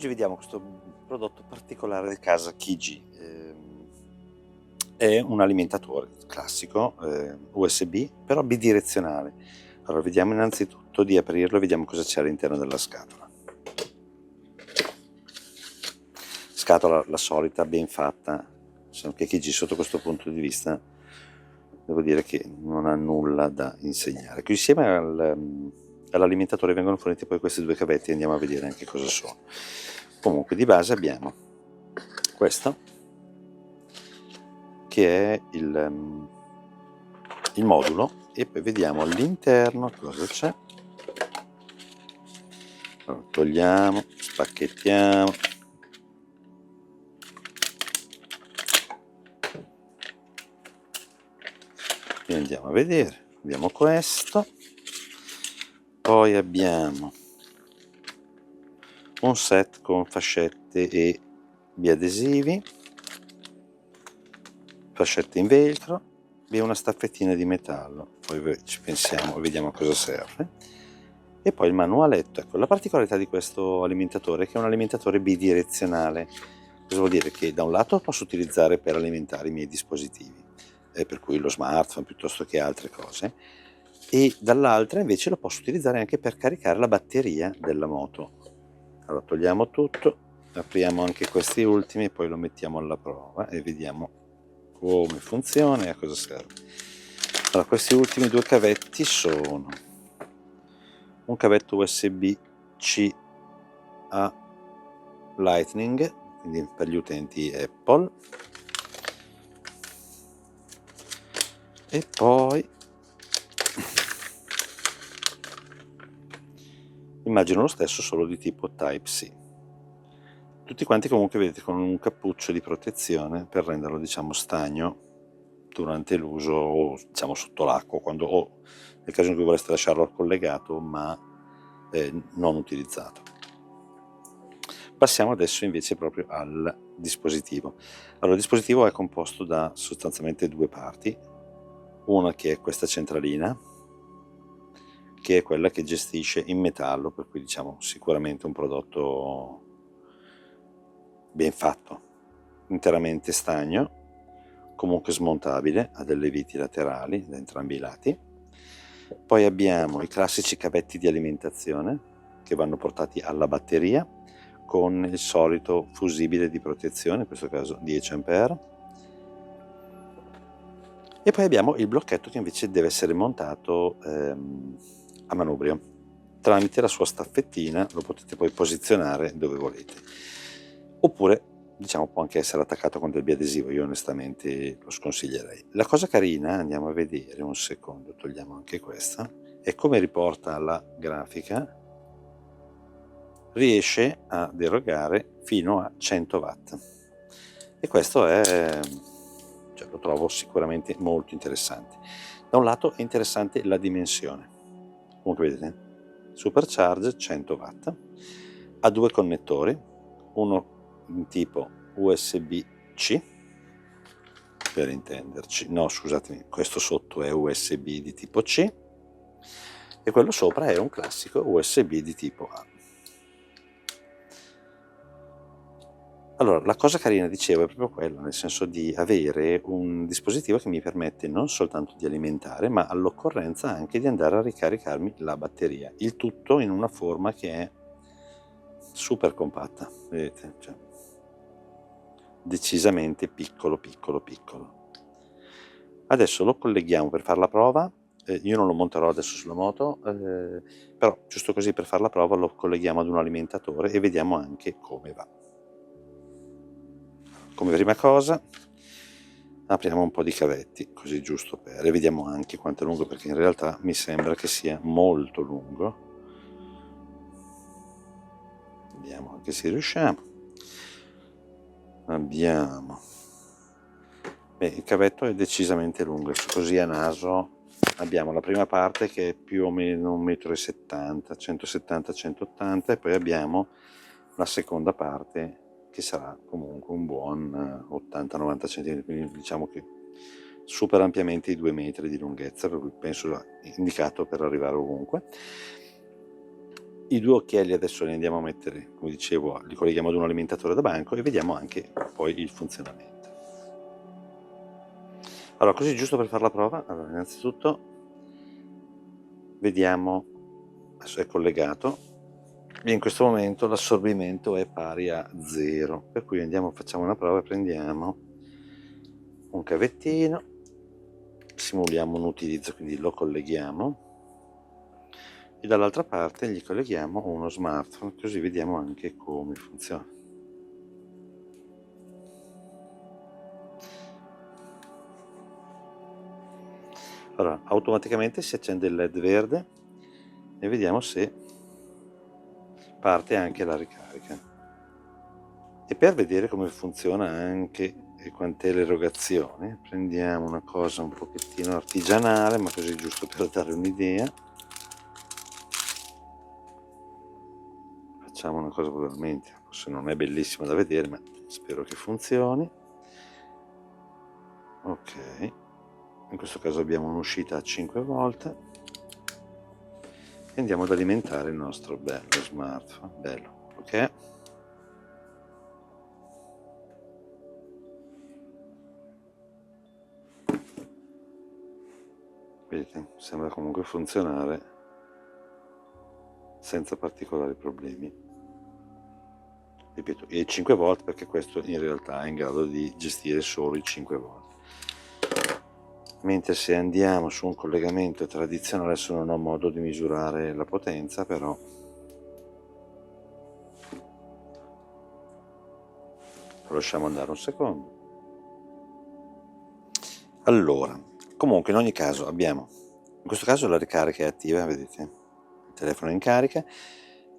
Oggi vediamo questo prodotto particolare di casa Kiji. È un alimentatore classico USB, però bidirezionale. Allora, vediamo innanzitutto di aprirlo e vediamo cosa c'è all'interno della scatola. Scatola la solita, ben fatta, che Kiji sotto questo punto di vista devo dire che non ha nulla da insegnare. Qui insieme all'alimentatore vengono forniti poi questi due cavetti, andiamo a vedere anche cosa sono. Comunque di base abbiamo questo che è il modulo, e poi vediamo all'interno cosa c'è. Allora, togliamo, spacchettiamo, e andiamo a vedere. Abbiamo questo, poi abbiamo un set con fascette e biadesivi, fascette in velcro e una staffettina di metallo. Poi ci pensiamo e vediamo a cosa serve. E poi il manualetto. Ecco, la particolarità di questo alimentatore è che è un alimentatore bidirezionale. Cosa vuol dire? Che da un lato lo posso utilizzare per alimentare i miei dispositivi, per cui lo smartphone piuttosto che altre cose, e dall'altra invece lo posso utilizzare anche per caricare la batteria della moto. Allora togliamo tutto, apriamo anche questi ultimi e poi lo mettiamo alla prova e vediamo come funziona e a cosa serve. Allora, questi ultimi due cavetti sono un cavetto USB-C a Lightning, quindi per gli utenti Apple, e poi immagino lo stesso solo di tipo Type-C. Tutti quanti comunque vedete con un cappuccio di protezione per renderlo, diciamo, stagno durante l'uso, o diciamo sotto l'acqua, quando, o nel caso in cui vorreste lasciarlo collegato ma non utilizzato. Passiamo adesso invece proprio al dispositivo. Allora, il dispositivo è composto da sostanzialmente due parti, una che è questa centralina, che è quella che gestisce in metallo, per cui diciamo sicuramente un prodotto ben fatto, interamente stagno, comunque smontabile, ha delle viti laterali da entrambi i lati. Poi abbiamo i classici cavetti di alimentazione che vanno portati alla batteria con il solito fusibile di protezione, in questo caso 10 A. E poi abbiamo il blocchetto che invece deve essere montato a manubrio. Tramite la sua staffettina lo potete poi posizionare dove volete. Oppure, diciamo, può anche essere attaccato con del biadesivo, io onestamente lo sconsiglierei. La cosa carina, andiamo a vedere un secondo, togliamo anche questa, è come riporta la grafica, riesce a derogare fino a 100 watt. E questo è, cioè, lo trovo sicuramente molto interessante. Da un lato è interessante la dimensione, comunque vedete, supercharge 100 watt, ha due connettori, uno in tipo USB-C, per intenderci, no scusatemi, questo sotto è USB di tipo C e quello sopra è un classico USB di tipo A. Allora, la cosa carina, dicevo, è proprio quella, nel senso di avere un dispositivo che mi permette non soltanto di alimentare, ma all'occorrenza anche di andare a ricaricarmi la batteria. Il tutto in una forma che è super compatta, vedete? Cioè, decisamente piccolo, piccolo, piccolo. Adesso lo colleghiamo per fare la prova. Io non lo monterò adesso sulla moto, però giusto così per fare la prova lo colleghiamo ad un alimentatore e vediamo anche come va. Come prima cosa apriamo un po' di cavetti, così giusto per, e vediamo anche quanto è lungo, perché in realtà mi sembra che sia molto lungo. Vediamo anche se riusciamo. Abbiamo, il cavetto è decisamente lungo, così a naso abbiamo la prima parte che è più o meno 1,70 m, 170-180, e poi abbiamo la seconda parte che sarà comunque un buon 80-90 cm, quindi diciamo che supera ampiamente i 2 metri di lunghezza, per cui penso indicato per arrivare ovunque. I due occhielli adesso li andiamo a mettere, come dicevo, li colleghiamo ad un alimentatore da banco e vediamo anche poi il funzionamento. Allora, così giusto per fare la prova, allora innanzitutto vediamo, adesso è collegato, e in questo momento l'assorbimento è pari a 0, per cui andiamo, facciamo una prova e prendiamo un cavettino, simuliamo un utilizzo, quindi lo colleghiamo e dall'altra parte gli colleghiamo uno smartphone, così vediamo anche come funziona. Allora, automaticamente si accende il LED verde e vediamo se parte anche la ricarica. E per vedere come funziona anche e quant'è l'erogazione, prendiamo una cosa un pochettino artigianale, ma così giusto per dare un'idea. Facciamo una cosa probabilmente, forse non è bellissima da vedere, ma spero che funzioni. Ok, in questo caso abbiamo un'uscita a 5 volte e andiamo ad alimentare il nostro bello smartphone, bello, ok? Vedete, sembra comunque funzionare senza particolari problemi. Ripeto, e 5 volt perché questo in realtà è in grado di gestire solo i 5 volt. Mentre se andiamo su un collegamento tradizionale, adesso non ho modo di misurare la potenza, però lo lasciamo andare un secondo. Allora, comunque in ogni caso abbiamo, in questo caso la ricarica è attiva, vedete, il telefono è in carica,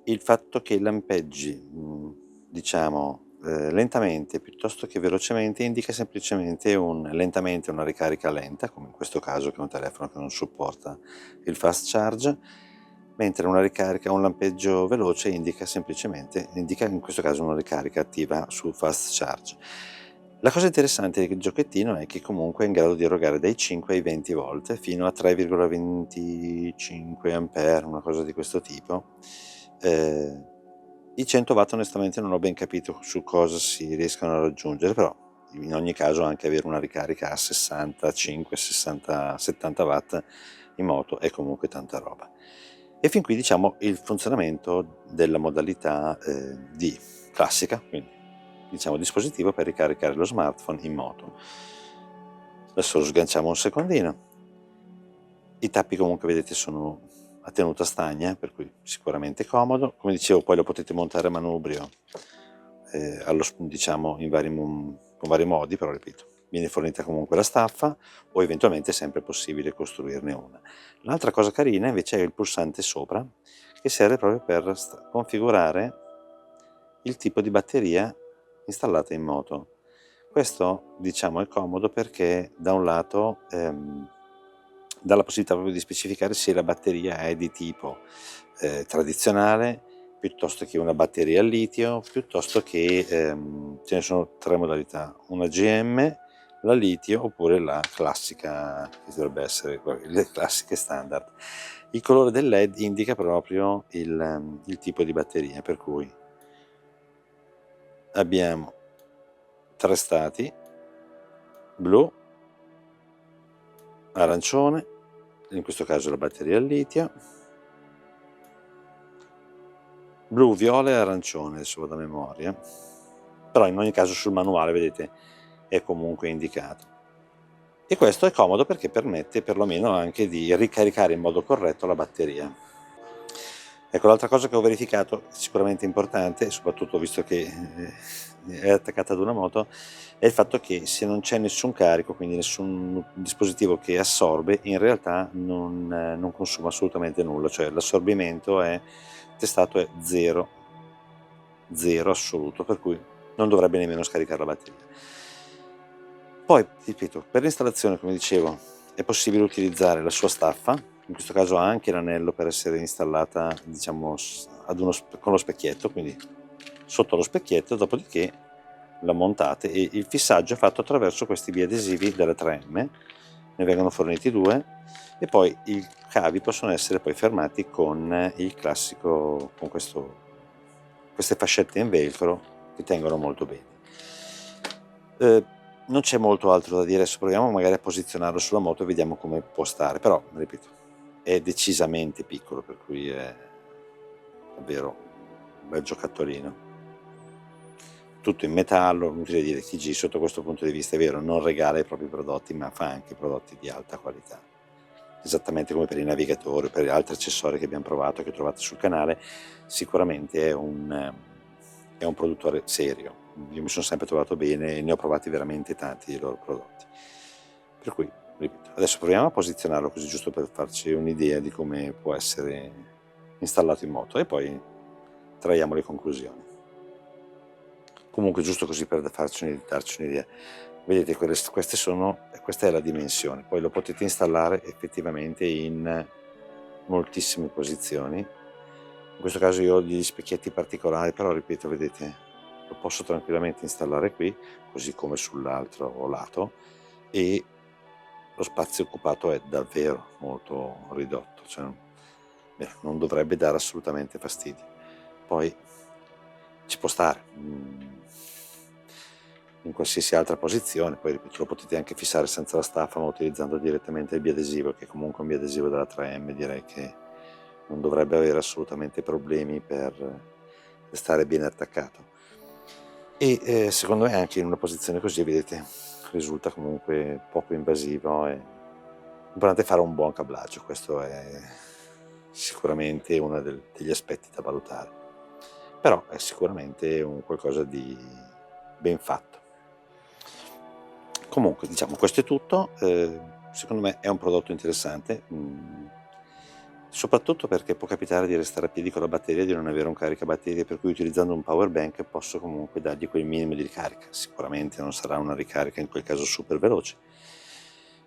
il fatto che lampeggi, diciamo, lentamente piuttosto che velocemente indica semplicemente lentamente una ricarica lenta, come in questo caso che è un telefono che non supporta il fast charge, mentre una ricarica, un lampeggio veloce indica semplicemente, indica in questo caso una ricarica attiva sul fast charge. La cosa interessante del giochettino è che comunque è in grado di erogare dai 5 ai 20 volt fino a 3,25 ampere, una cosa di questo tipo. I 100 watt onestamente non ho ben capito su cosa si riescano a raggiungere, però in ogni caso anche avere una ricarica a 65, 60, 70 watt in moto è comunque tanta roba. E fin qui diciamo il funzionamento della modalità D classica, quindi diciamo dispositivo per ricaricare lo smartphone in moto. Adesso lo sganciamo un secondino. I tappi comunque vedete sono a tenuta stagna, per cui sicuramente comodo. Come dicevo, poi lo potete montare a manubrio diciamo con vari modi, però ripeto, viene fornita comunque la staffa o eventualmente è sempre possibile costruirne una. L'altra cosa carina invece è il pulsante sopra, che serve proprio per configurare il tipo di batteria installata in moto. Questo diciamo è comodo perché da un lato dà la possibilità proprio di specificare se la batteria è di tipo tradizionale piuttosto che una batteria al litio, piuttosto che ce ne sono 3 modalità, una GM, la litio oppure la classica, che dovrebbe essere le classiche standard. Il colore del LED indica proprio il tipo di batteria, per cui abbiamo 3 stati: blu, arancione, in questo caso la batteria al litio, blu, viola e arancione, adesso vado a memoria, però in ogni caso sul manuale vedete è comunque indicato. E questo è comodo perché permette perlomeno anche di ricaricare in modo corretto la batteria. Ecco, l'altra cosa che ho verificato, sicuramente importante, soprattutto visto che è attaccata ad una moto, è il fatto che se non c'è nessun carico, quindi nessun dispositivo che assorbe, in realtà non consuma assolutamente nulla, cioè l'assorbimento testato è 0 assoluto, per cui non dovrebbe nemmeno scaricare la batteria. Poi, ripeto, per l'installazione, come dicevo, è possibile utilizzare la sua staffa, in questo caso ha anche l'anello per essere installata, diciamo, con lo specchietto, quindi sotto lo specchietto, dopodiché la montate e il fissaggio è fatto attraverso questi biadesivi della 3M, ne vengono forniti 2, e poi i cavi possono essere poi fermati con il classico, con queste fascette in velcro che tengono molto bene. Non c'è molto altro da dire, adesso proviamo magari a posizionarlo sulla moto e vediamo come può stare, però ripeto, è decisamente piccolo, per cui è davvero un bel giocattolino. Tutto in metallo, inutile dire, TG sotto questo punto di vista è vero, non regala i propri prodotti, ma fa anche prodotti di alta qualità. Esattamente come per i navigatori, per gli altri accessori che abbiamo provato, che trovate sul canale, sicuramente è un produttore serio. Io mi sono sempre trovato bene e ne ho provati veramente tanti dei loro prodotti. Per cui, ripeto, adesso proviamo a posizionarlo così, giusto per farci un'idea di come può essere installato in moto e poi traiamo le conclusioni. Comunque, giusto così per darci un'idea, vedete, questa è la dimensione, poi lo potete installare effettivamente in moltissime posizioni. In questo caso io ho degli specchietti particolari, però ripeto, vedete, lo posso tranquillamente installare qui, così come sull'altro lato, e lo spazio occupato è davvero molto ridotto, cioè, non dovrebbe dare assolutamente fastidio. Poi ci può stare in qualsiasi altra posizione, poi ripeto, lo potete anche fissare senza la staffa ma utilizzando direttamente il biadesivo, che comunque è un biadesivo della 3M, direi che non dovrebbe avere assolutamente problemi per stare ben attaccato. E secondo me anche in una posizione così, vedete, risulta comunque poco invasivo e l'importante è fare un buon cablaggio, questo è sicuramente uno degli aspetti da valutare, però è sicuramente un qualcosa di ben fatto. Comunque, diciamo, questo è tutto. Secondo me è un prodotto interessante, soprattutto perché può capitare di restare a piedi con la batteria e di non avere un caricabatterie, per cui utilizzando un power bank posso comunque dargli quel minimo di ricarica. Sicuramente non sarà una ricarica in quel caso super veloce,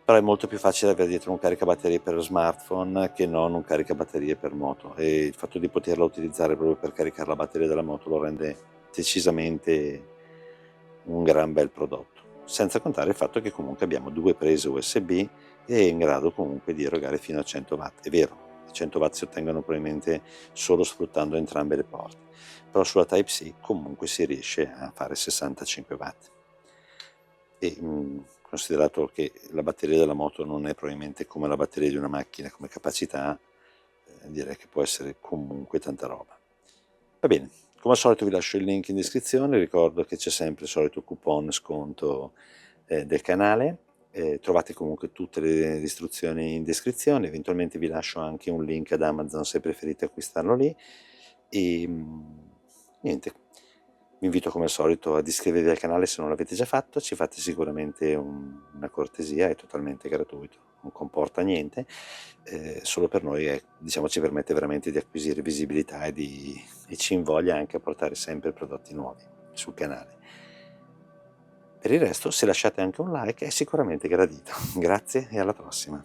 però è molto più facile avere dietro un caricabatterie per smartphone che non un caricabatterie per moto, e il fatto di poterla utilizzare proprio per caricare la batteria della moto lo rende decisamente un gran bel prodotto, senza contare il fatto che comunque abbiamo 2 prese USB e è in grado comunque di erogare fino a 100 watt. È vero, i 100 watt si ottengono probabilmente solo sfruttando entrambe le porte, però sulla Type-C comunque si riesce a fare 65 watt. E considerato che la batteria della moto non è probabilmente come la batteria di una macchina come capacità, direi che può essere comunque tanta roba. Va bene, come al solito vi lascio il link in descrizione, ricordo che c'è sempre il solito coupon sconto del canale, trovate comunque tutte le istruzioni in descrizione, eventualmente vi lascio anche un link ad Amazon se preferite acquistarlo lì, e niente, vi invito come al solito ad iscrivervi al canale se non l'avete già fatto, ci fate sicuramente una cortesia, è totalmente gratuito, non comporta niente, solo per noi diciamo, ci permette veramente di acquisire visibilità e ci invoglia anche a portare sempre prodotti nuovi sul canale. Per il resto, se lasciate anche un like è sicuramente gradito. Grazie e alla prossima.